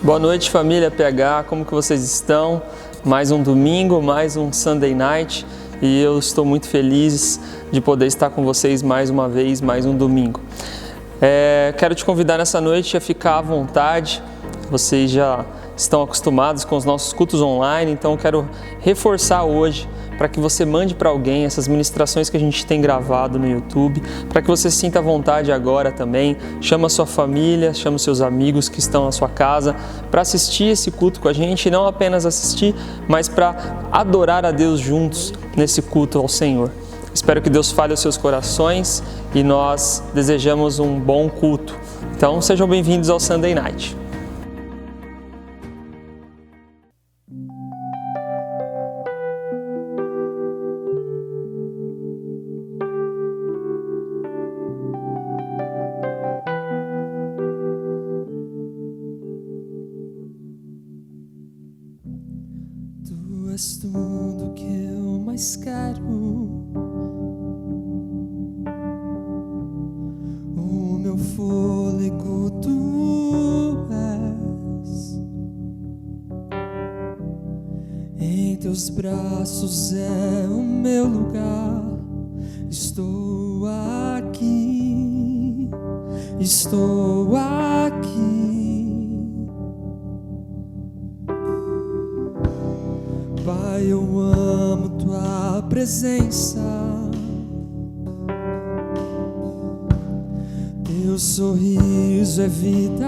Boa noite, família PH, como que vocês estão? Mais um domingo, mais um Sunday Night e eu estou muito feliz de poder estar com vocês mais uma vez, mais um domingo. Quero te convidar nessa noite a ficar à vontade, vocês já estão acostumados com os nossos cultos online, então eu quero reforçar hoje para que você mande para alguém essas ministrações que a gente tem gravado no YouTube, para que você sinta à vontade agora também, chama a sua família, chama os seus amigos que estão na sua casa para assistir esse culto com a gente, e não apenas assistir, mas para adorar a Deus juntos nesse culto ao Senhor. Espero que Deus fale aos seus corações e nós desejamos um bom culto. Então sejam bem-vindos ao Sunday Night. Tu és tudo que eu mais quero, o meu fôlego tu és, em teus braços é o meu lugar, estou aqui, estou aqui. Pai, eu amo tua presença, teu sorriso é vida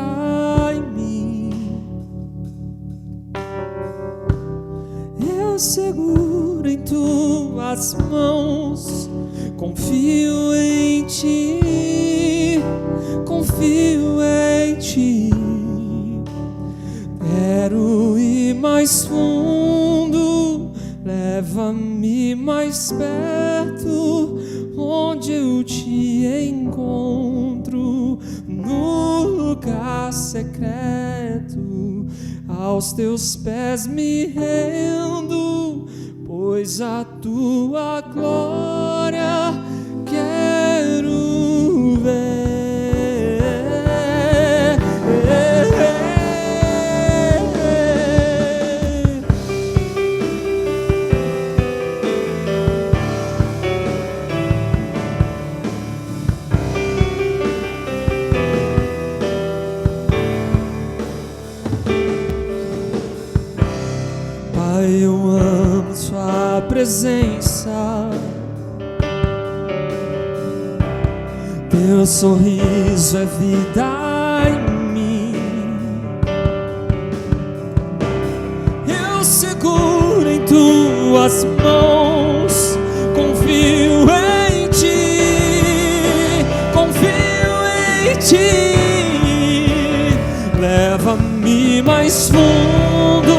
em mim. Eu seguro em tuas mãos, confio em ti, confio em ti. Quero ir mais fundo, leva-me mais perto, onde eu te encontro, no lugar secreto. Aos teus pés me rendo, pois a tua glória quero ver. Eu amo sua presença, teu sorriso é vida em mim. Eu seguro em tuas mãos, confio em ti, confio em ti. Leva-me mais fundo,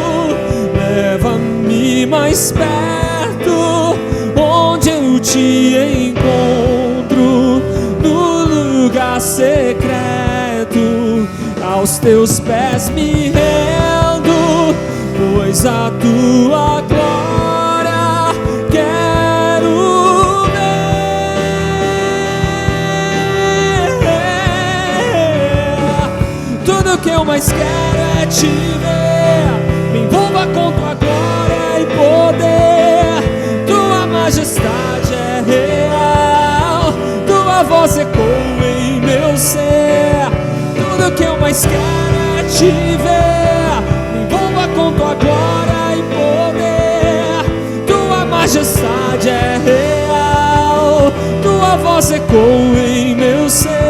leva-me mais perto, onde eu te encontro, no lugar secreto. Aos teus pés me rendo, pois a tua glória quero ver. Tudo que eu mais quero é te ver, me envolva com tua glória e poder. Tua majestade é real, tua voz ecoa em meu ser. Tudo que eu mais quero é te ver, me envolva com tua glória e poder. Tua majestade é real, tua voz ecoa em meu ser.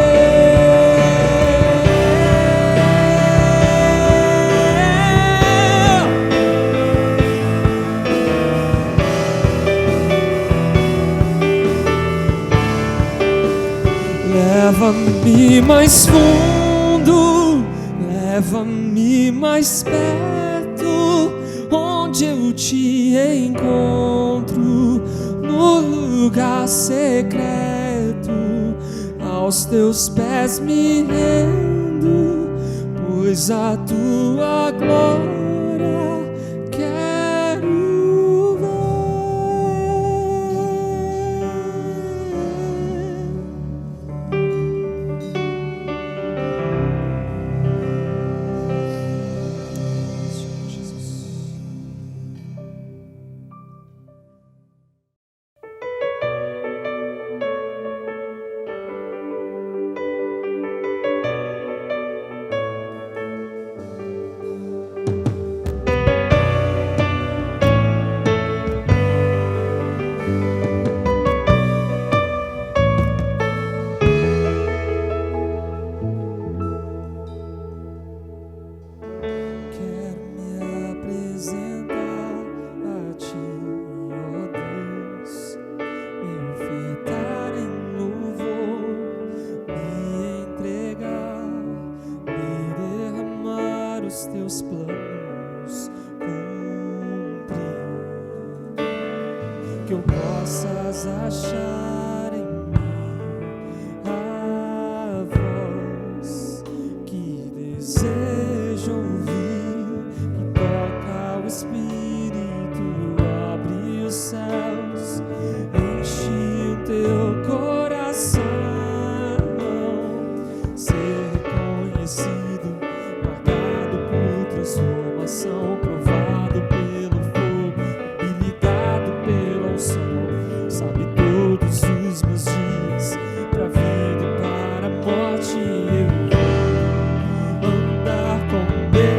Leva-me mais fundo, leva-me mais perto, onde eu te encontro, no lugar secreto. Aos teus pés me rendo, pois a tua glória quero ver. teus planos cumprir, que eu possas achar em mim a voz que desejo ouvir, que toca o Espírito, abre os céus, enche o teu coração, ser reconhecido, marcado por transformação, provado pelo fogo, habilitado pela unção, sabe todos os meus dias, pra vida e para a morte eu vou andar com Deus.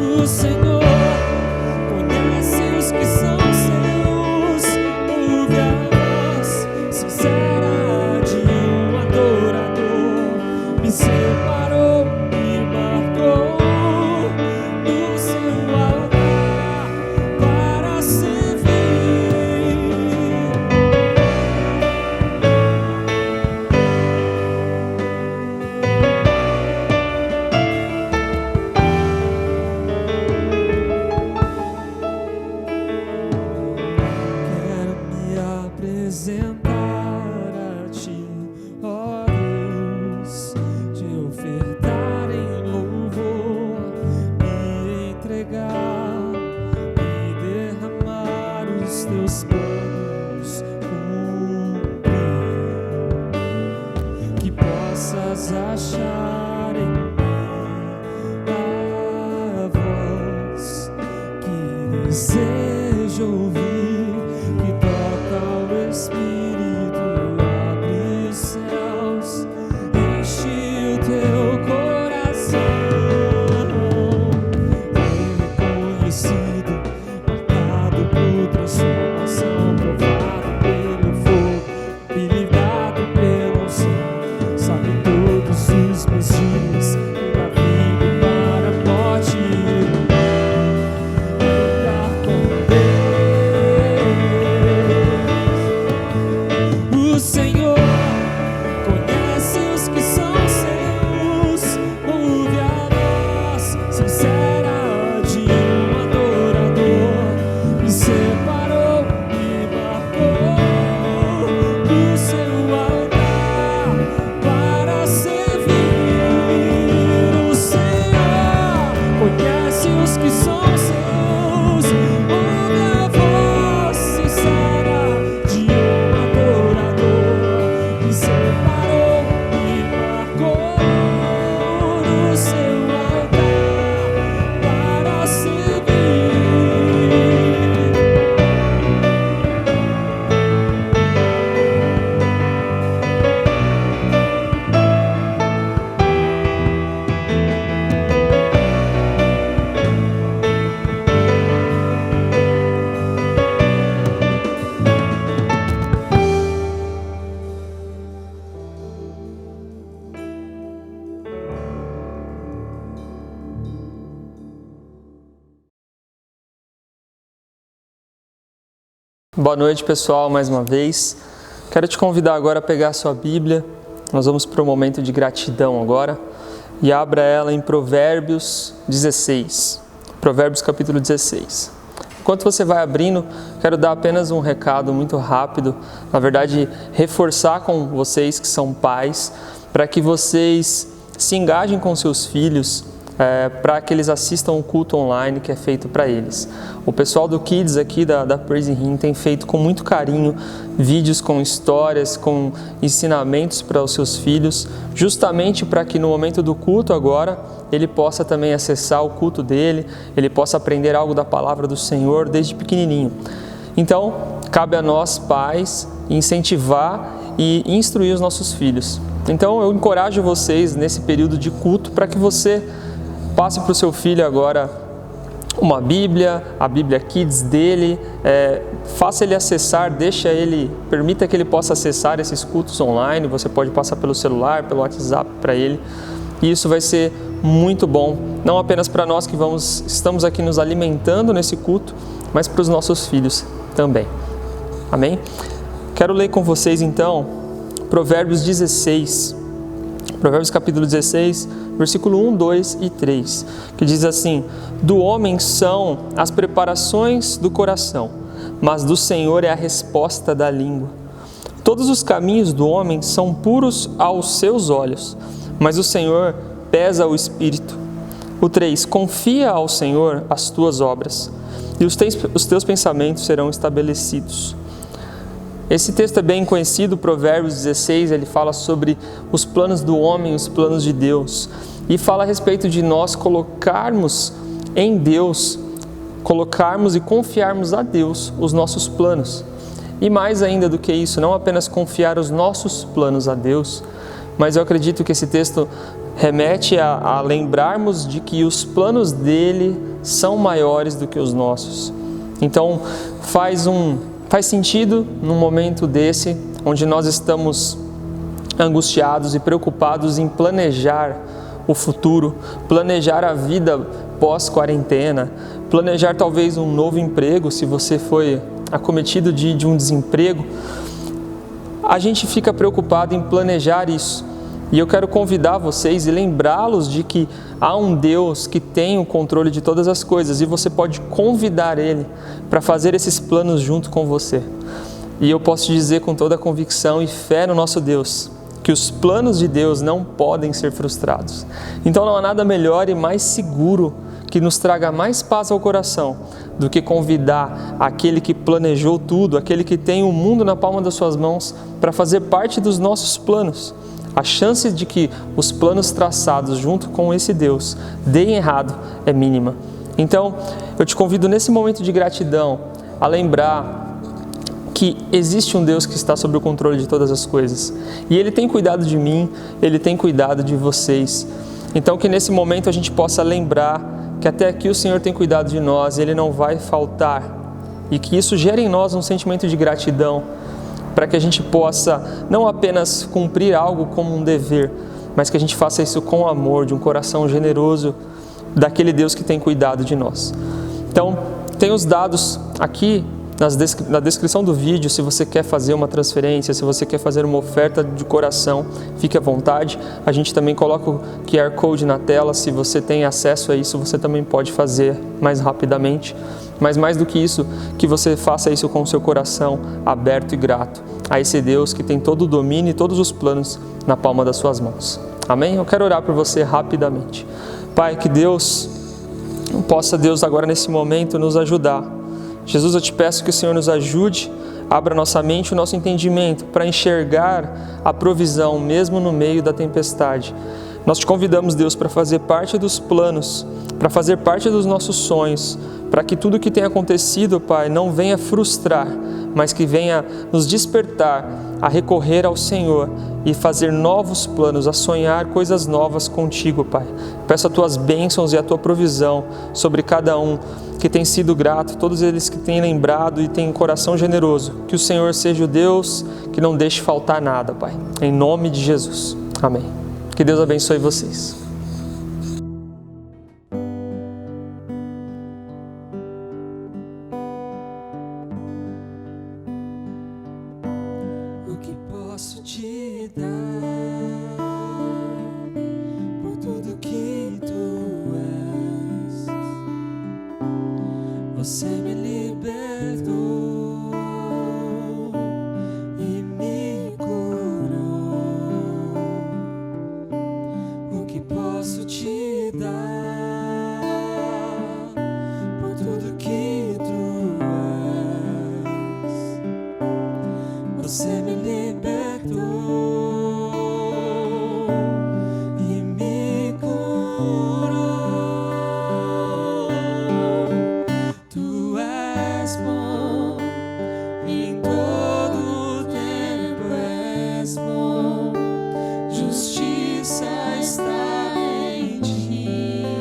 O Senhor conhece os que são seus, ouve a voz sincera de um adorador, me separou, me marcou no seu altar para servir. Quero me apresentar a ti, ó Deus, te ofertar em louvor, me entregar e derramar os teus planos, cumprir, que possas achar em mim a voz que desejo ouvir, que toca o Espírito, abre os céus, enche o teu coração, reconhecido, marcado por transformação, provado pelo fogo, habilitado pela unção, sabe todos os meus dias, da vida e para a morte andar com Deus. O Senhor conhece os que são seus, ouve a voz sincera de um adorador, me separou, me marcou no seu altar para servir. O Senhor conhece os que são seus, ouve a voz sincera de um adorador, me separou, me marcou no seu altar para servir. Boa noite, pessoal, mais uma vez. Quero te convidar agora a pegar a sua Bíblia. Nós vamos para um momento de gratidão agora. E abra ela em Provérbios 16. Provérbios capítulo 16. Enquanto você vai abrindo, quero dar apenas um recado muito rápido. Na verdade, reforçar com vocês que são pais, para que vocês se engajem com seus filhos, para que eles assistam o culto online que é feito para eles. O pessoal do Kids aqui da Praise Him tem feito com muito carinho vídeos com histórias, com ensinamentos para os seus filhos, justamente para que no momento do culto agora, ele possa também acessar o culto dele, ele possa aprender algo da palavra do Senhor desde pequenininho. Então, cabe a nós, pais, incentivar e instruir os nossos filhos. Então, eu encorajo vocês nesse período de culto para que você passe para o seu filho agora uma Bíblia, a Bíblia Kids dele, faça ele acessar, permita que ele possa acessar esses cultos online. Você pode passar pelo celular, pelo WhatsApp para ele, e isso vai ser muito bom, não apenas para nós que estamos aqui nos alimentando nesse culto, mas para os nossos filhos também. Amém? Quero ler com vocês então Provérbios 16, Provérbios capítulo 16, versículo 1, 2 e 3, que diz assim: do homem são as preparações do coração, mas do Senhor é a resposta da língua. Todos os caminhos do homem são puros aos seus olhos, mas o Senhor pesa o espírito. O 3, confia ao Senhor as tuas obras, e os teus pensamentos serão estabelecidos. Esse texto é bem conhecido, Provérbios 16, ele fala sobre os planos do homem, os planos de Deus, e fala a respeito de nós colocarmos em Deus, colocarmos e confiarmos a Deus os nossos planos. E mais ainda do que isso, não apenas confiar os nossos planos a Deus, mas eu acredito que esse texto remete a lembrarmos de que os planos dele são maiores do que os nossos. Então faz sentido num momento desse, onde nós estamos angustiados e preocupados em planejar o futuro, planejar a vida pós-quarentena, planejar talvez um novo emprego, se você foi acometido de um desemprego. A gente fica preocupado em planejar isso. E eu quero convidar vocês e lembrá-los de que há um Deus que tem o controle de todas as coisas e você pode convidar Ele para fazer esses planos junto com você. E eu posso dizer com toda a convicção e fé no nosso Deus, que os planos de Deus não podem ser frustrados. Então não há nada melhor e mais seguro que nos traga mais paz ao coração do que convidar aquele que planejou tudo, aquele que tem o mundo na palma das suas mãos, para fazer parte dos nossos planos. A chance de que os planos traçados junto com esse Deus deem errado é mínima. Então, eu te convido nesse momento de gratidão a lembrar que existe um Deus que está sob o controle de todas as coisas. E Ele tem cuidado de mim, Ele tem cuidado de vocês. Então, que nesse momento a gente possa lembrar que até aqui o Senhor tem cuidado de nós, Ele não vai faltar. E que isso gere em nós um sentimento de gratidão, para que a gente possa não apenas cumprir algo como um dever, mas que a gente faça isso com amor, de um coração generoso daquele Deus que tem cuidado de nós. Então, tem os dados aqui na descrição do vídeo, se você quer fazer uma transferência, se você quer fazer uma oferta de coração, fique à vontade. A gente também coloca o QR Code na tela, se você tem acesso a isso, você também pode fazer mais rapidamente. Mas mais do que isso, que você faça isso com o seu coração aberto e grato a esse Deus que tem todo o domínio e todos os planos na palma das suas mãos. Amém? Eu quero orar por você rapidamente. Pai, que Deus possa, agora nesse momento nos ajudar. Jesus, eu te peço que o Senhor nos ajude, abra nossa mente e o nosso entendimento para enxergar a provisão mesmo no meio da tempestade. Nós te convidamos, Deus, para fazer parte dos planos, para fazer parte dos nossos sonhos, para que tudo que tem acontecido, Pai, não venha frustrar, mas que venha nos despertar a recorrer ao Senhor e fazer novos planos, a sonhar coisas novas contigo, Pai. Peço as tuas bênçãos e a tua provisão sobre cada um que tem sido grato, todos eles que têm lembrado e têm um coração generoso. Que o Senhor seja o Deus que não deixe faltar nada, Pai. Em nome de Jesus. Amém. Que Deus abençoe vocês. O que posso te dar por tudo que tu és? Você me libertou e me curou. O que posso te dar por tudo que tu és? Você me libertou e me curou. Tu és bom, em todo tempo és bom. Justiça está em ti.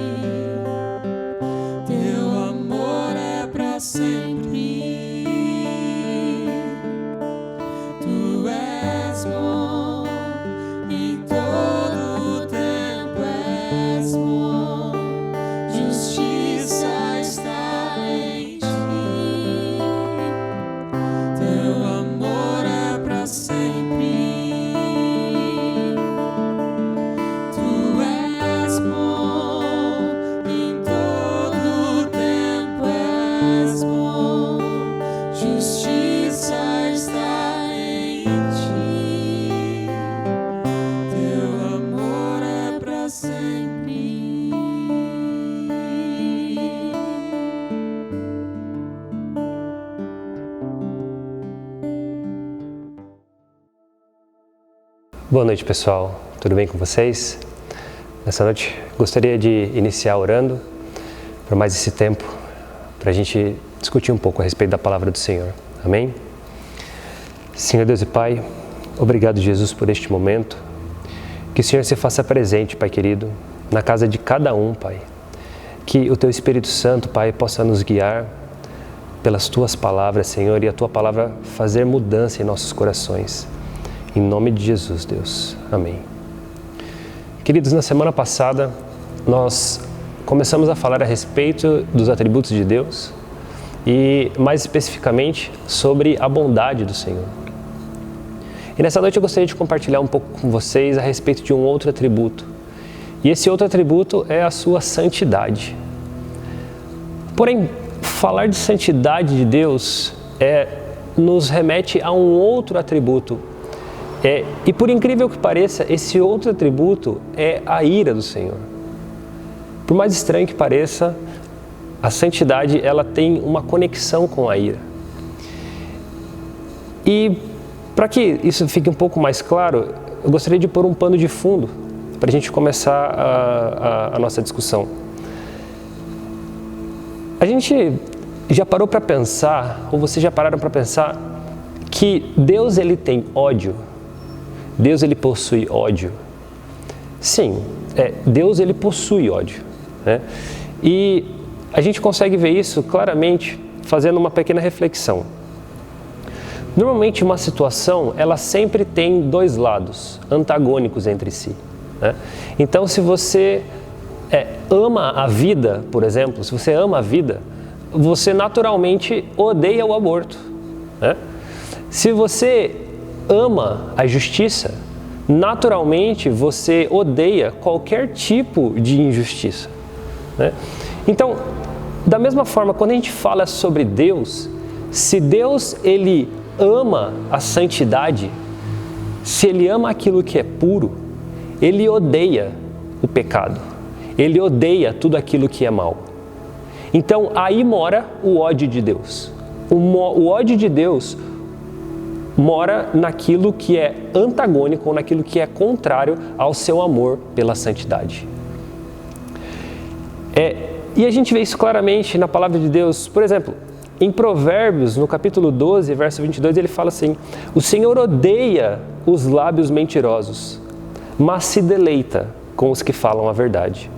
Boa noite, pessoal. Tudo bem com vocês? Nessa noite gostaria de iniciar orando por mais esse tempo, para a gente discutir um pouco a respeito da palavra do Senhor. Amém? Senhor Deus e Pai, obrigado, Jesus, por este momento. Que o Senhor se faça presente, Pai querido, na casa de cada um, Pai. Que o Teu Espírito Santo, Pai, possa nos guiar pelas Tuas palavras, Senhor, e a Tua palavra fazer mudança em nossos corações. Em nome de Jesus, Deus. Amém. Queridos, na semana passada, nós começamos a falar a respeito dos atributos de Deus e, mais especificamente, sobre a bondade do Senhor. E nessa noite eu gostaria de compartilhar um pouco com vocês a respeito de um outro atributo. E esse outro atributo é a sua santidade. Porém, falar de santidade de Deus nos remete a um outro atributo. E por incrível que pareça, esse outro atributo é a ira do Senhor. Por mais estranho que pareça, a santidade ela tem uma conexão com a ira. E para que isso fique um pouco mais claro, eu gostaria de pôr um pano de fundo para a gente começar a nossa discussão. A gente já parou para pensar, ou vocês já pararam para pensar, que Deus ele tem ódio? Deus ele possui ódio? Sim, Deus ele possui ódio, né? E a gente consegue ver isso claramente fazendo uma pequena reflexão. Normalmente uma situação, ela sempre tem dois lados antagônicos entre si, né? Então se você ama a vida, por exemplo, se você ama a vida, você naturalmente odeia o aborto, né? Se você ama a justiça, naturalmente você odeia qualquer tipo de injustiça, né? Então, da mesma forma, quando a gente fala sobre Deus, se Deus ele ama a santidade, se ele ama aquilo que é puro, ele odeia o pecado, ele odeia tudo aquilo que é mal. Então aí mora o ódio de Deus. O ódio de Deus mora naquilo que é antagônico, ou naquilo que é contrário ao seu amor pela santidade. E a gente vê isso claramente na palavra de Deus. Por exemplo, em Provérbios, no capítulo 12, verso 22, ele fala assim: o Senhor odeia os lábios mentirosos, mas se deleita com os que falam a verdade.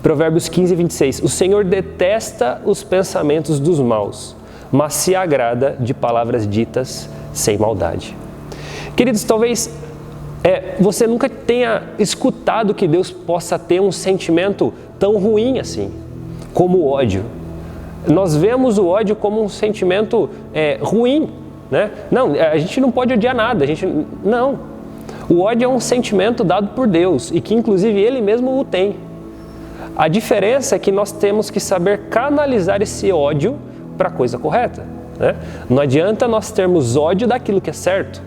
Provérbios 15, 26, o Senhor detesta os pensamentos dos maus, mas se agrada de palavras ditas sem maldade. Queridos, talvez você nunca tenha escutado que Deus possa ter um sentimento tão ruim assim, como o ódio. Nós vemos o ódio como um sentimento ruim, né? Não, a gente não pode odiar nada, não. O ódio é um sentimento dado por Deus e que inclusive Ele mesmo o tem. A diferença é que nós temos que saber canalizar esse ódio para a coisa correta, né? Não adianta nós termos ódio daquilo que é certo,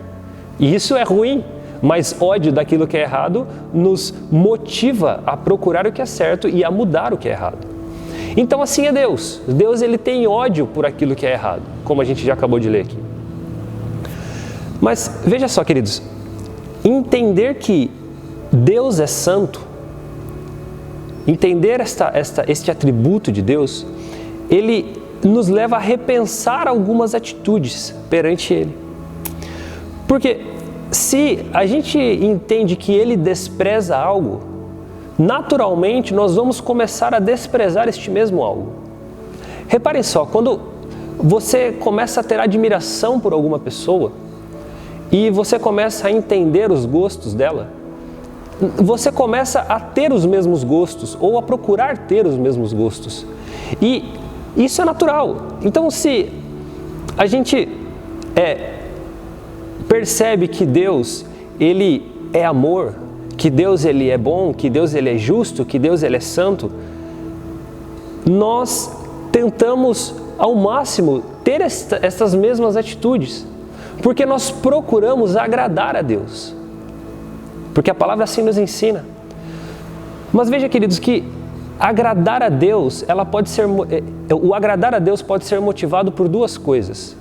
e isso é ruim, mas ódio daquilo que é errado nos motiva a procurar o que é certo e a mudar o que é errado. Então assim é Deus. Deus ele tem ódio por aquilo que é errado, como a gente já acabou de ler aqui. Mas veja só, queridos, entender que Deus é santo, entender este atributo de Deus, ele nos leva a repensar algumas atitudes perante Ele. Porque se a gente entende que Ele despreza algo, naturalmente nós vamos começar a desprezar este mesmo algo. Reparem só, quando você começa a ter admiração por alguma pessoa e você começa a entender os gostos dela, você começa a ter os mesmos gostos ou a procurar ter os mesmos gostos. E isso é natural. Então, se a gente percebe que Deus ele é amor, que Deus ele é bom, que Deus ele é justo, que Deus ele é santo, nós tentamos ao máximo ter essas mesmas atitudes, porque nós procuramos agradar a Deus, porque a palavra assim nos ensina. Mas veja, queridos, que agradar a Deus, o agradar a Deus pode ser motivado por duas coisas,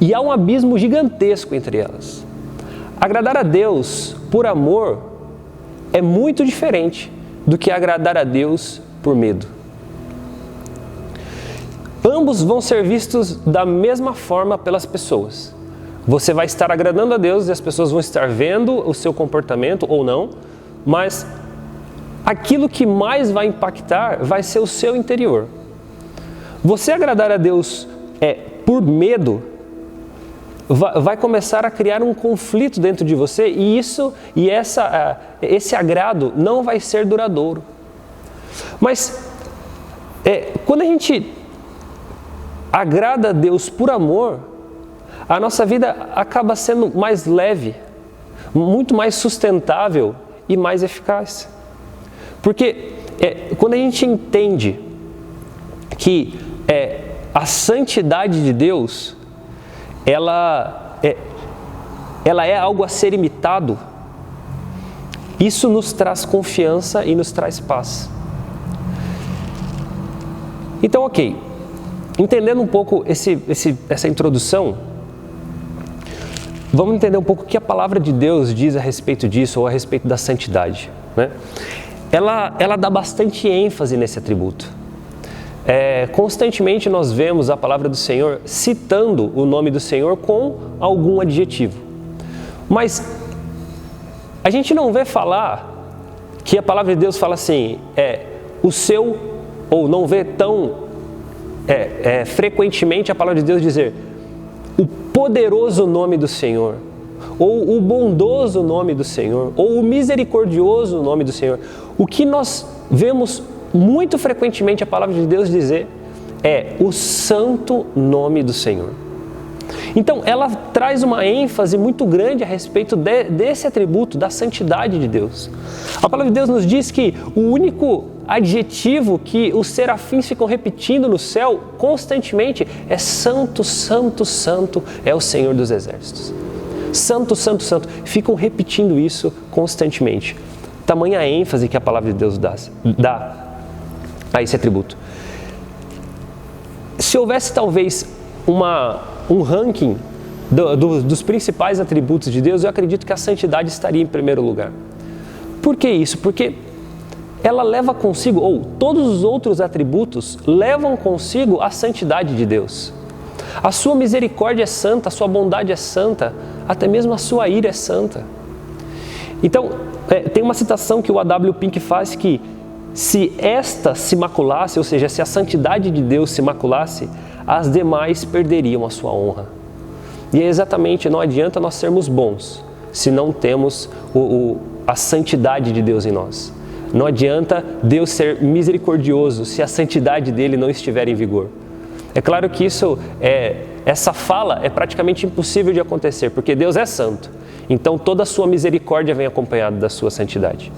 e há um abismo gigantesco entre elas. agradar a Deus por amor é muito diferente do que agradar a Deus por medo. Ambos vão ser vistos da mesma forma pelas pessoas. Você vai estar agradando a Deus e as pessoas vão estar vendo o seu comportamento ou não, mas aquilo que mais vai impactar vai ser o seu interior. Você agradar a Deus por medo vai começar a criar um conflito dentro de você e esse agrado não vai ser duradouro. Mas quando a gente agrada a Deus por amor, a nossa vida acaba sendo mais leve, muito mais sustentável e mais eficaz. Porque quando a gente entende que a santidade de Deus, ela é algo a ser imitado, isso nos traz confiança e nos traz paz. Então, ok, entendendo um pouco essa introdução, vamos entender um pouco o que a palavra de Deus diz a respeito disso ou a respeito da santidade, né? Ela dá bastante ênfase nesse atributo. Constantemente nós vemos a palavra do Senhor citando o nome do Senhor com algum adjetivo. Mas a gente não vê falar que a palavra de Deus fala assim, ou não vê tão frequentemente a palavra de Deus dizer o poderoso nome do Senhor, ou o bondoso nome do Senhor, ou o misericordioso nome do Senhor. O que nós vemos muito frequentemente a palavra de Deus dizer é o santo nome do Senhor. Então ela traz uma ênfase muito grande a respeito desse atributo da santidade de Deus. A palavra de Deus nos diz que o único adjetivo que os serafins ficam repetindo no céu constantemente é santo, santo, santo é o Senhor dos exércitos. Santo, santo, santo. Ficam repetindo isso constantemente. Tamanha ênfase que a palavra de Deus dá a esse atributo. Se houvesse talvez um ranking dos principais atributos de Deus, eu acredito que a santidade estaria em primeiro lugar. Por que isso? Porque ela leva consigo, ou todos os outros atributos levam consigo a santidade de Deus. A sua misericórdia é santa, a sua bondade é santa, até mesmo a sua ira é santa. Então, tem uma citação que o A.W. Pink faz que se esta se maculasse, ou seja, se a santidade de Deus se maculasse, as demais perderiam a sua honra. E é exatamente, não adianta nós sermos bons se não temos a santidade de Deus em nós. Não adianta Deus ser misericordioso se a santidade dele não estiver em vigor. É claro que essa fala é praticamente impossível de acontecer, porque Deus é santo. Então toda a sua misericórdia vem acompanhada da sua santidade.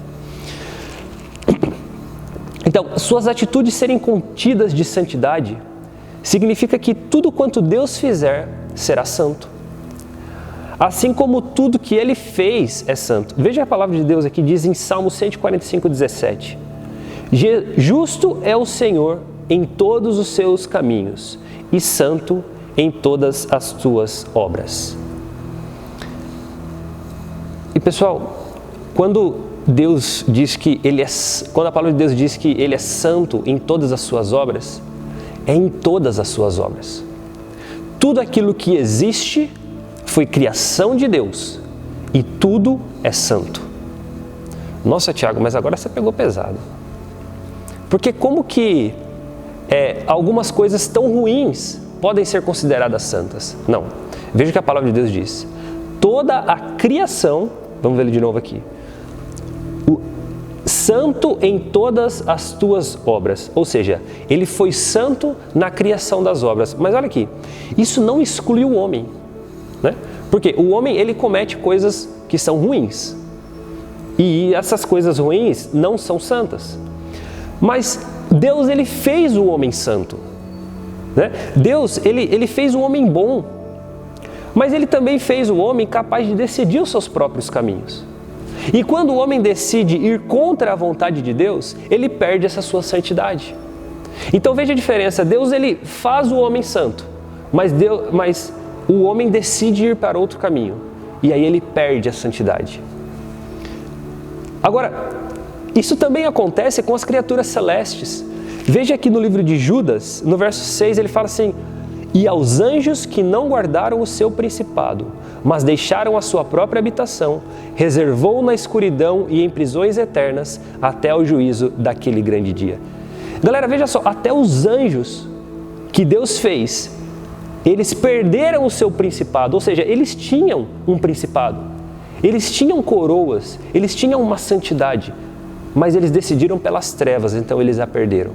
Então, suas atitudes serem contidas de santidade significa que tudo quanto Deus fizer será santo. Assim como tudo que Ele fez é santo. Veja a palavra de Deus aqui, diz em Salmo 145:17. Justo é o Senhor em todos os seus caminhos e santo em todas as suas obras. E pessoal, quando a palavra de Deus diz que Ele é santo em todas as suas obras, é em todas as suas obras. Tudo aquilo que existe foi criação de Deus e tudo é santo. Nossa, Tiago, mas agora você pegou pesado. Porque como que algumas coisas tão ruins podem ser consideradas santas? Não. Veja o que a palavra de Deus diz. Toda a criação, vamos ver ele de novo aqui. Santo em todas as tuas obras. Ou seja, Ele foi santo na criação das obras. Mas olha aqui, isso não exclui o homem, né? Porque o homem, ele comete coisas que são ruins. E essas coisas ruins não são santas. Mas Deus, Ele fez o homem santo, né? Deus, ele fez o homem bom. Mas Ele também fez o homem capaz de decidir os seus próprios caminhos. E quando o homem decide ir contra a vontade de Deus, ele perde essa sua santidade. Então veja a diferença, Deus ele faz o homem santo, mas o homem decide ir para outro caminho. e aí ele perde a santidade. Agora, isso também acontece com as criaturas celestes. Veja aqui no livro de Judas, no verso 6, ele fala assim: e aos anjos que não guardaram o seu principado, mas deixaram a sua própria habitação, reservou na escuridão e em prisões eternas até o juízo daquele grande dia. Galera, veja só, até os anjos que Deus fez, eles perderam o seu principado, ou seja, eles tinham um principado, eles tinham coroas, eles tinham uma santidade, mas eles decidiram pelas trevas, então eles a perderam.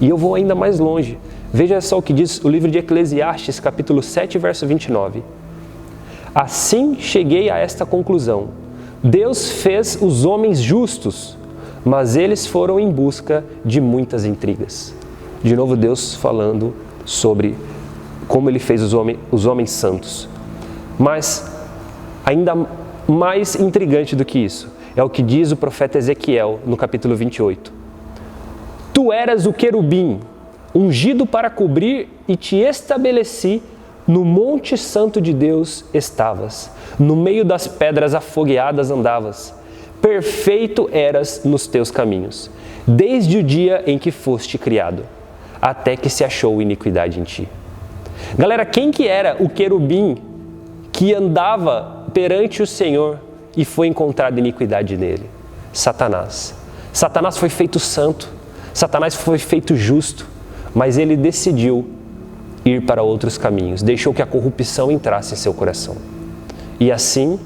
E eu vou ainda mais longe. Veja só o que diz o livro de Eclesiastes, capítulo 7, verso 29. Assim cheguei a esta conclusão: Deus fez os homens justos, mas eles foram em busca de muitas intrigas. De novo Deus falando sobre como Ele fez os homens santos. Mas ainda mais intrigante do que isso é o que diz o profeta Ezequiel no capítulo 28. Tu eras o querubim, ungido para cobrir, e te estabeleci no monte santo de Deus estavas, no meio das pedras afogueadas andavas, perfeito eras nos teus caminhos, desde o dia em que foste criado, até que se achou iniquidade em ti. Galera, quem que era o querubim que andava perante o Senhor e foi encontrada iniquidade nele? Satanás. Satanás foi feito santo, Satanás foi feito justo, mas ele decidiu ir para outros caminhos, deixou que a corrupção entrasse em seu coração. E assim,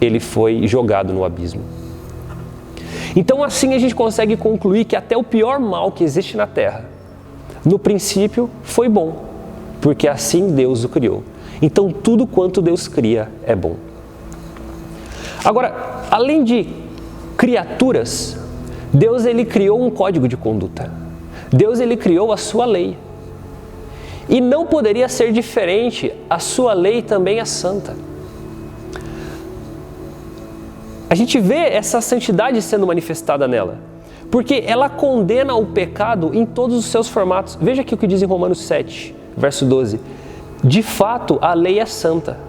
ele foi jogado no abismo. Então assim a gente consegue concluir que até o pior mal que existe na terra, no princípio foi bom, porque assim Deus o criou. Então tudo quanto Deus cria é bom. Agora, além de criaturas, Deus ele criou um código de conduta. Deus ele criou a sua lei. E não poderia ser diferente, a sua lei também é santa. A gente vê essa santidade sendo manifestada nela, porque ela condena o pecado em todos os seus formatos. Veja aqui o que diz em Romanos 7, verso 12. De fato, a lei é santa,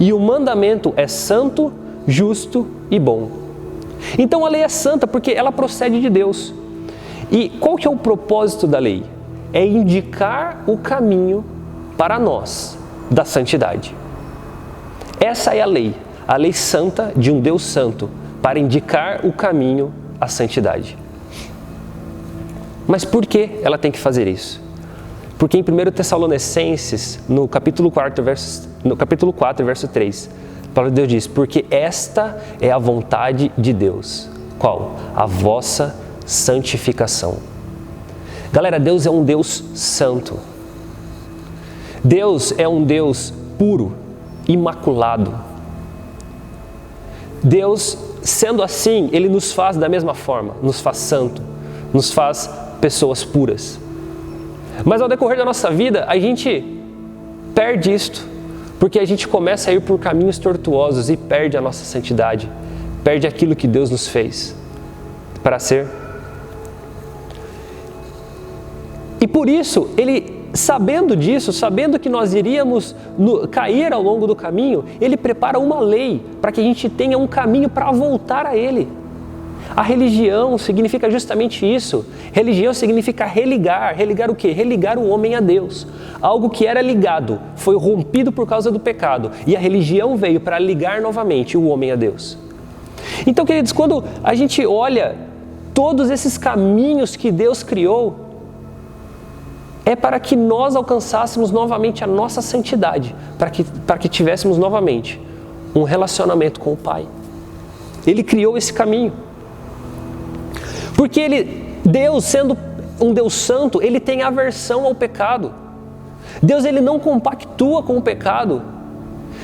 e o mandamento é santo, justo e bom. Então a lei é santa porque ela procede de Deus. E qual que é o propósito da lei? É indicar o caminho para nós da santidade. Essa é a lei santa de um Deus santo, para indicar o caminho à santidade. Mas por que ela tem que fazer isso? Porque em 1 Tessalonicenses, no capítulo 4, verso 3, Paulo Deus diz: porque esta é a vontade de Deus. Qual? A vossa santificação. Galera, Deus é um Deus santo. Deus é um Deus puro, imaculado. Deus, sendo assim, Ele nos faz da mesma forma, nos faz santo, nos faz pessoas puras. Mas ao decorrer da nossa vida, a gente perde isto, porque a gente começa a ir por caminhos tortuosos e perde a nossa santidade, perde aquilo que Deus nos fez para ser. E por isso, Ele, sabendo disso, sabendo que nós iríamos cair ao longo do caminho, Ele prepara uma lei para que a gente tenha um caminho para voltar a Ele. A religião significa justamente isso. Religião significa religar. Religar o quê? Religar o homem a Deus. Algo que era ligado, foi rompido por causa do pecado. E a religião veio para ligar novamente o homem a Deus. Então, queridos, quando a gente olha todos esses caminhos que Deus criou, é para que nós alcançássemos novamente a nossa santidade, para que tivéssemos novamente um relacionamento com o Pai. Ele criou esse caminho. Porque Deus, sendo um Deus santo, Ele tem aversão ao pecado. Deus ele não compactua com o pecado.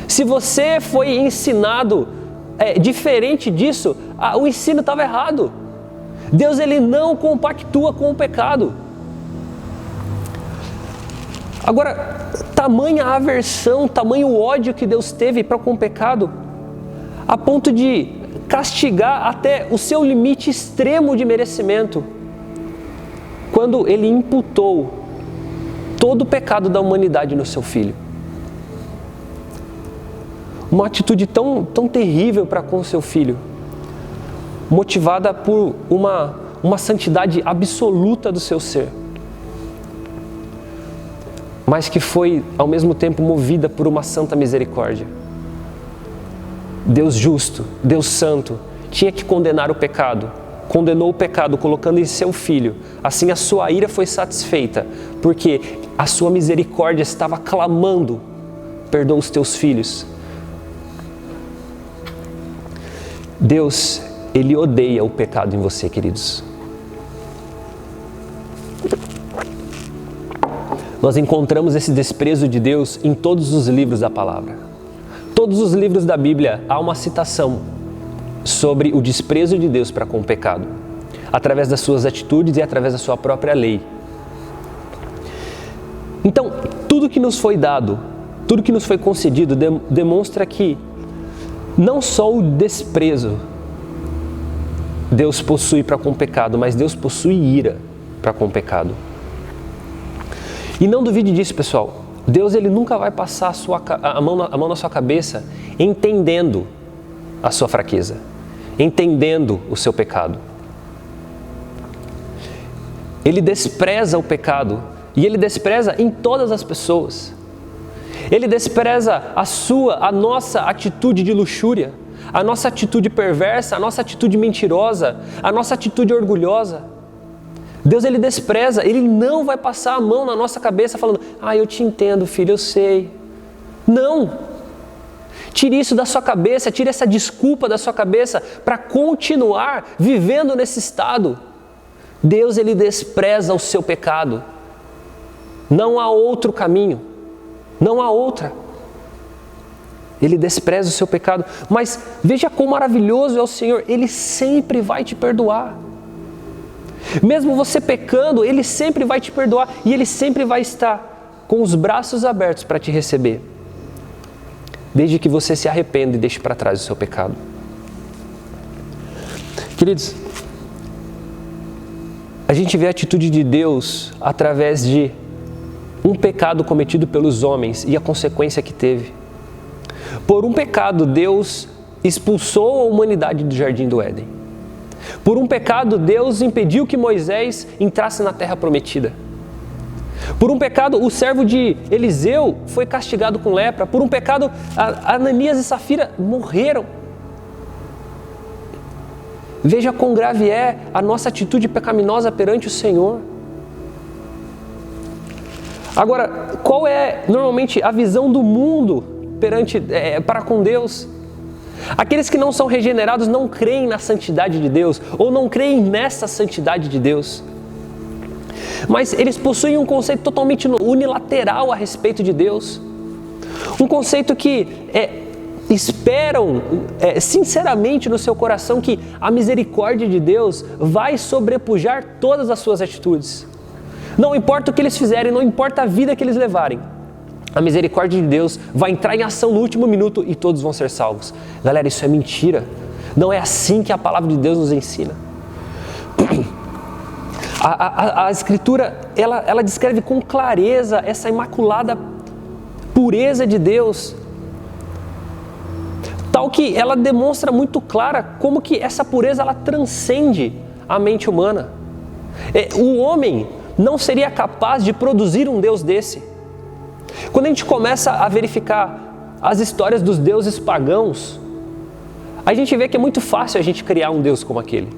Se você foi ensinado diferente disso, o ensino estava errado. Deus ele não compactua com o pecado. Agora, tamanha aversão, tamanho ódio que Deus teve para com o pecado, a ponto de castigar até o seu limite extremo de merecimento, quando Ele imputou todo o pecado da humanidade no seu Filho. uma atitude tão terrível para com o seu filho, motivada por uma santidade absoluta do seu ser, mas que foi ao mesmo tempo movida por uma santa misericórdia. Deus justo, Deus santo, tinha que condenar o pecado, condenou o pecado colocando em seu filho. Assim a sua ira foi satisfeita, porque a sua misericórdia estava clamando: perdoa os teus filhos. Deus, Ele odeia o pecado em você, queridos. Nós encontramos esse desprezo de Deus em todos os livros da palavra. Todos os livros da Bíblia há uma citação sobre o desprezo de Deus para com o pecado, através das suas atitudes e através da sua própria lei. Então, tudo que nos foi dado, tudo que nos foi concedido demonstra que não só o desprezo Deus possui para com o pecado, mas Deus possui ira para com o pecado. E não duvide disso, pessoal. Deus, Ele nunca vai passar a mão na sua cabeça entendendo a sua fraqueza, entendendo o seu pecado. Ele despreza o pecado e Ele despreza em todas as pessoas. Ele despreza a nossa atitude de luxúria, a nossa atitude perversa, a nossa atitude mentirosa, a nossa atitude orgulhosa. Deus, Ele despreza, Ele não vai passar a mão na nossa cabeça falando: eu te entendo, filho, eu sei. Não! Tire isso da sua cabeça, tire essa desculpa da sua cabeça para continuar vivendo nesse estado. Deus, Ele despreza o seu pecado. Não há outro caminho, não há outra. Ele despreza o seu pecado, mas veja quão maravilhoso é o Senhor, Ele sempre vai te perdoar. Mesmo você pecando, Ele sempre vai te perdoar e Ele sempre vai estar com os braços abertos para te receber, desde que você se arrependa e deixe para trás o seu pecado. Queridos, a gente vê a atitude de Deus através de um pecado cometido pelos homens e a consequência que teve. Por um pecado, Deus expulsou a humanidade do Jardim do Éden. Por um pecado, Deus impediu que Moisés entrasse na terra prometida. Por um pecado, o servo de Eliseu foi castigado com lepra. Por um pecado, Ananias e Safira morreram. Veja quão grave é a nossa atitude pecaminosa perante o Senhor. Agora, qual é normalmente a visão do mundo para com Deus? Aqueles que não são regenerados não creem na santidade de Deus, ou não creem nessa santidade de Deus. Mas eles possuem um conceito totalmente unilateral a respeito de Deus. Um conceito que esperam sinceramente no seu coração que a misericórdia de Deus vai sobrepujar todas as suas atitudes. Não importa o que eles fizerem, não importa a vida que eles levarem, a misericórdia de Deus vai entrar em ação no último minuto e todos vão ser salvos. Galera, isso é mentira. Não é assim que a palavra de Deus nos ensina. A Escritura, ela descreve com clareza essa imaculada pureza de Deus, tal que ela demonstra muito clara como que essa pureza ela transcende a mente humana. O homem não seria capaz de produzir um Deus desse. Quando a gente começa a verificar as histórias dos deuses pagãos, a gente vê que é muito fácil a gente criar um Deus como aquele.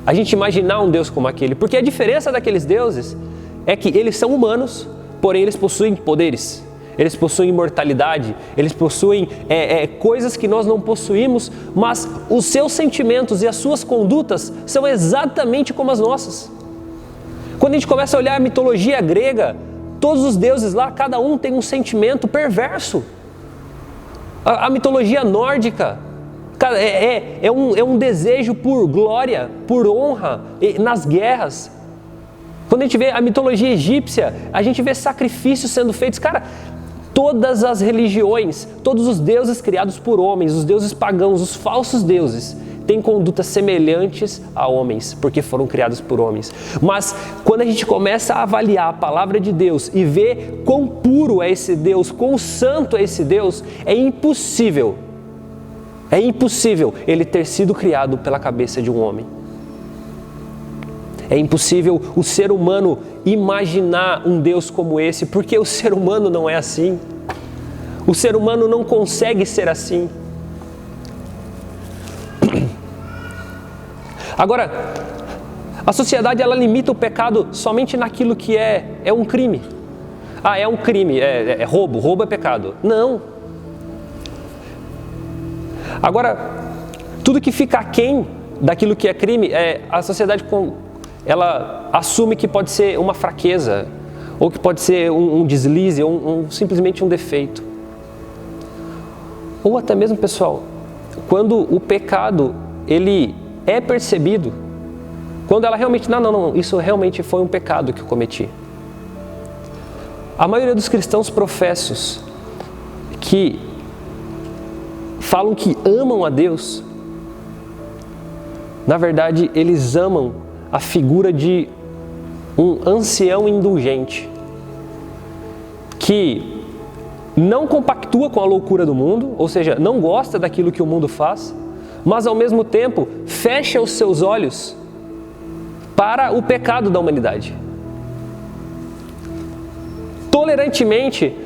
A gente imaginar um Deus como aquele, porque a diferença daqueles deuses é que eles são humanos, porém eles possuem poderes, eles possuem imortalidade, eles possuem coisas que nós não possuímos, mas os seus sentimentos e as suas condutas são exatamente como as nossas. Quando a gente começa a olhar a mitologia grega, todos os deuses lá, cada um tem um sentimento perverso. A mitologia nórdica é um desejo por glória, por honra nas guerras. Quando a gente vê a mitologia egípcia, a gente vê sacrifícios sendo feitos. Cara, todas as religiões, todos os deuses criados por homens, os deuses pagãos, os falsos deuses, têm condutas semelhantes a homens, porque foram criados por homens. Mas quando a gente começa a avaliar a palavra de Deus e ver quão puro é esse Deus, quão santo é esse Deus, é impossível ele ter sido criado pela cabeça de um homem. É impossível o ser humano imaginar um Deus como esse, porque o ser humano não é assim. O ser humano não consegue ser assim. Agora, a sociedade ela limita o pecado somente naquilo que é um crime. Ah, é um crime, é roubo, roubo é pecado. Não. Agora, tudo que fica aquém daquilo que é crime, a sociedade ela assume que pode ser uma fraqueza, ou que pode ser um deslize, ou simplesmente um defeito. Ou até mesmo, pessoal, quando o pecado ele é percebido, quando ela realmente, não, isso realmente foi um pecado que eu cometi. A maioria dos cristãos professos que falam que amam a Deus, na verdade eles amam a figura de um ancião indulgente que não compactua com a loucura do mundo, ou seja, não gosta daquilo que o mundo faz, mas ao mesmo tempo fecha os seus olhos para o pecado da humanidade. Tolerantemente,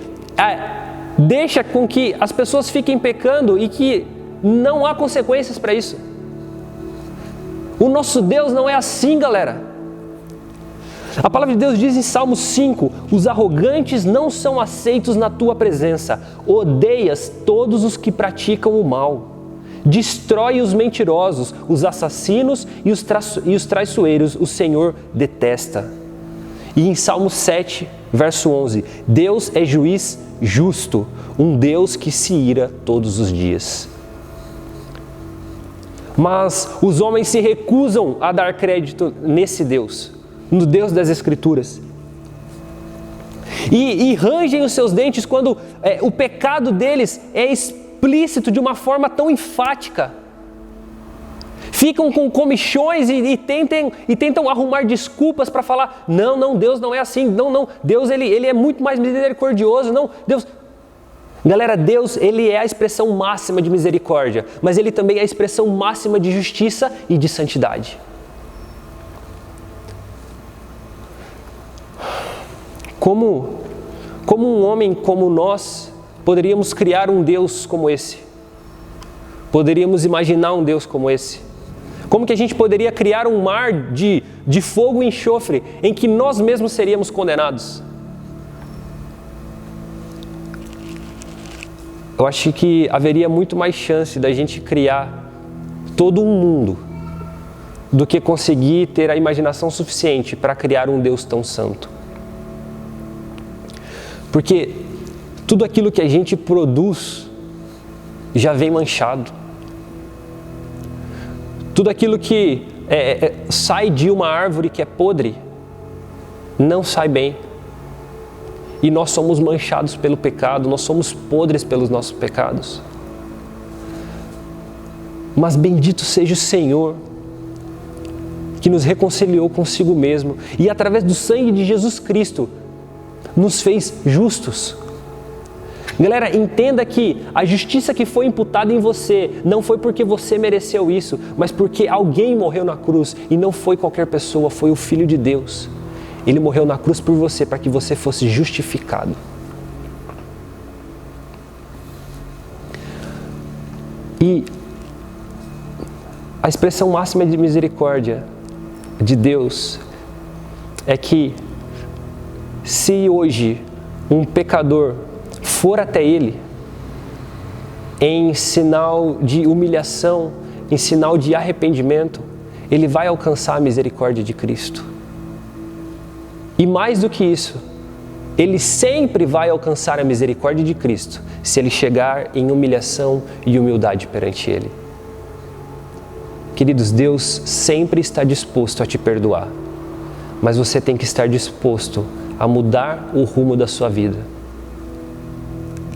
deixa com que as pessoas fiquem pecando e que não há consequências para isso. O nosso Deus não é assim, galera. A palavra de Deus diz em Salmo 5, os arrogantes não são aceitos na tua presença, odeias todos os que praticam o mal, destrói os mentirosos, os assassinos e os traiçoeiros, o Senhor detesta. E em Salmo 7, verso 11, Deus é juiz justo, um Deus que se ira todos os dias. Mas os homens se recusam a dar crédito nesse Deus, no Deus das Escrituras. E rangem os seus dentes quando o pecado deles é explícito de uma forma tão enfática. Ficam com comichões e tentam arrumar desculpas para falar, não, Deus não é assim, não, Deus ele é muito mais misericordioso, não, Deus... Galera, Deus ele é a expressão máxima de misericórdia, mas Ele também é a expressão máxima de justiça e de santidade. Como um homem como nós poderíamos criar um Deus como esse? Poderíamos imaginar um Deus como esse? Como que a gente poderia criar um mar de fogo e enxofre em que nós mesmos seríamos condenados? Eu acho que haveria muito mais chance da gente criar todo um mundo do que conseguir ter a imaginação suficiente para criar um Deus tão santo. Porque tudo aquilo que a gente produz já vem manchado. Tudo aquilo que sai de uma árvore que é podre não sai bem. E nós somos manchados pelo pecado, nós somos podres pelos nossos pecados. Mas bendito seja o Senhor, que nos reconciliou consigo mesmo e através do sangue de Jesus Cristo, nos fez justos. Galera, entenda que a justiça que foi imputada em você não foi porque você mereceu isso, mas porque alguém morreu na cruz e não foi qualquer pessoa, foi o Filho de Deus. Ele morreu na cruz por você, para que você fosse justificado. E a expressão máxima de misericórdia de Deus é que se hoje um pecador for até Ele em sinal de humilhação, em sinal de arrependimento, ele vai alcançar a misericórdia de Cristo. E mais do que isso, ele sempre vai alcançar a misericórdia de Cristo se ele chegar em humilhação e humildade perante Ele. Queridos, Deus sempre está disposto a te perdoar, mas você tem que estar disposto a mudar o rumo da sua vida,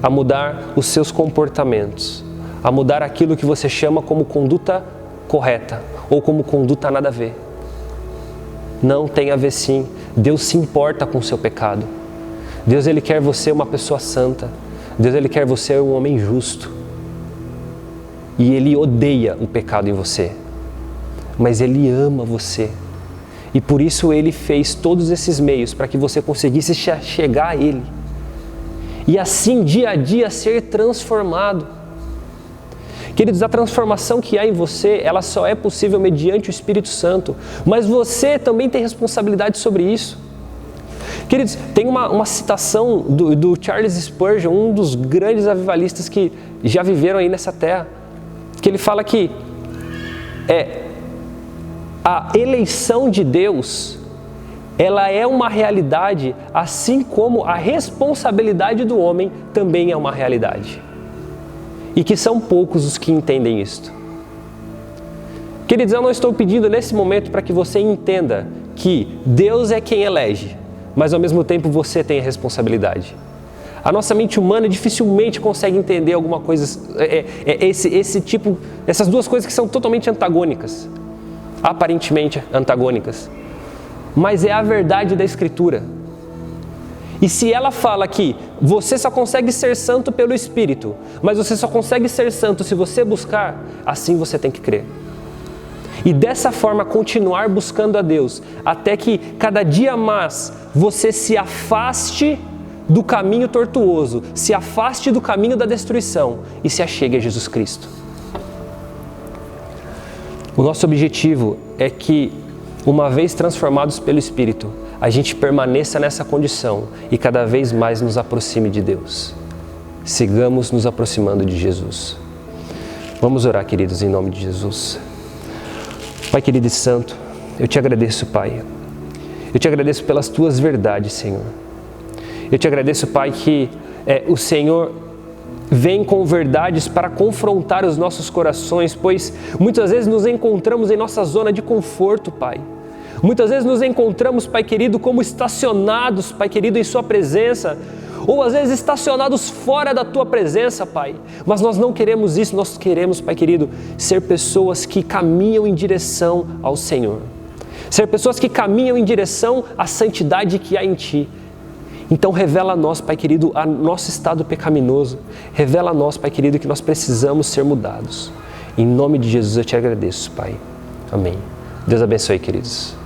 a mudar os seus comportamentos, a mudar aquilo que você chama como conduta correta ou como conduta nada a ver. Não, tem a ver sim. Deus se importa com o seu pecado. Deus, Ele quer você uma pessoa santa. Deus, Ele quer você um homem justo. E Ele odeia o pecado em você. Mas Ele ama você. E por isso Ele fez todos esses meios para que você conseguisse chegar a Ele. E assim, dia a dia, ser transformado. Queridos, a transformação que há em você, ela só é possível mediante o Espírito Santo. Mas você também tem responsabilidade sobre isso. Queridos, tem uma citação do Charles Spurgeon, um dos grandes avivalistas que já viveram aí nessa terra, que ele fala que a eleição de Deus, ela é uma realidade, assim como a responsabilidade do homem também é uma realidade. E que são poucos os que entendem isto. Queridos, eu não estou pedindo nesse momento para que você entenda que Deus é quem elege, mas ao mesmo tempo você tem a responsabilidade. A nossa mente humana dificilmente consegue entender alguma coisa, essas duas coisas que são totalmente antagônicas, aparentemente antagônicas, mas é a verdade da Escritura. E se ela fala que você só consegue ser santo pelo Espírito, mas você só consegue ser santo se você buscar, assim você tem que crer. E dessa forma continuar buscando a Deus, até que cada dia mais você se afaste do caminho tortuoso, se afaste do caminho da destruição e se achegue a Jesus Cristo. O nosso objetivo é que, uma vez transformados pelo Espírito, a gente permaneça nessa condição e cada vez mais nos aproxime de Deus. Sigamos nos aproximando de Jesus. Vamos orar, queridos, em nome de Jesus. Pai querido e santo, eu te agradeço, Pai. Eu te agradeço pelas tuas verdades, Senhor. Eu te agradeço, Pai, que o Senhor vem com verdades para confrontar os nossos corações, pois muitas vezes nos encontramos em nossa zona de conforto, Pai. Muitas vezes nos encontramos, Pai querido, como estacionados, Pai querido, em Sua presença, ou às vezes estacionados fora da Tua presença, Pai. Mas nós não queremos isso, nós queremos, Pai querido, ser pessoas que caminham em direção ao Senhor. Ser pessoas que caminham em direção à santidade que há em Ti. Então revela a nós, Pai querido, o nosso estado pecaminoso. Revela a nós, Pai querido, que nós precisamos ser mudados. Em nome de Jesus eu te agradeço, Pai. Amém. Deus abençoe, queridos.